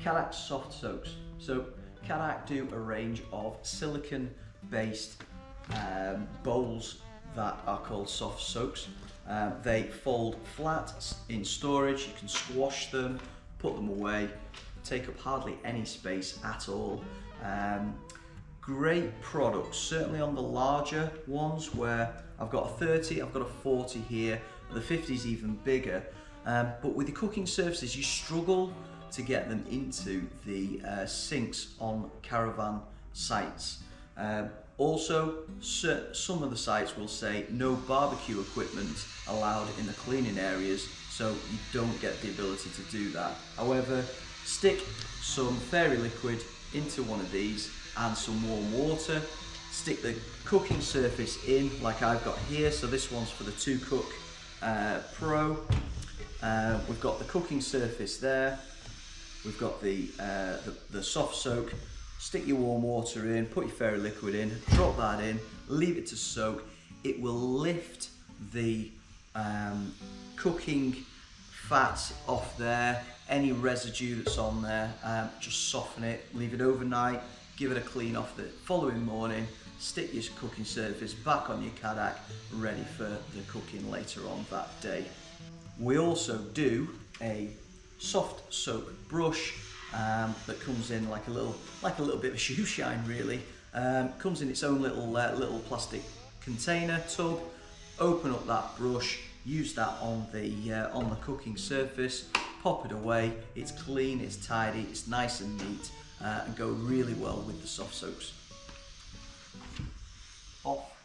CADAC Soft Soaks. So CADAC do a range of silicone based bowls that are called soft soaks. They fold flat in storage, you can squash them, put them away, take up hardly any space at all. Great products, certainly on the larger ones where I've got a 30, I've got a 40 here, the 50 is even bigger. But with the cooking surfaces, you struggle to get them into the sinks on caravan sites. Also, some of the sites will say no barbecue equipment allowed in the cleaning areas, so you don't get the ability to do that. However, stick some fairy liquid into one of these and some warm water, stick the cooking surface in like I've got here, so this one's for the 2-cook Pro. We've got the cooking surface there, we've got the soft soak. Stick your warm water in, put your fairy liquid in, drop that in, leave it to soak. It will lift the cooking fat off there, any residue that's on there, just soften it, leave it overnight, give it a clean off the following morning, stick your cooking surface back on your CADAC, ready for the cooking later on that day. We also do a soft soak brush that comes in like a little bit of a shoe shine really. Comes in its own little plastic container tub. Open up that brush, use that on the cooking surface, pop it away. It's clean, it's tidy, it's nice and neat, and go really well with the soft soaks. Off.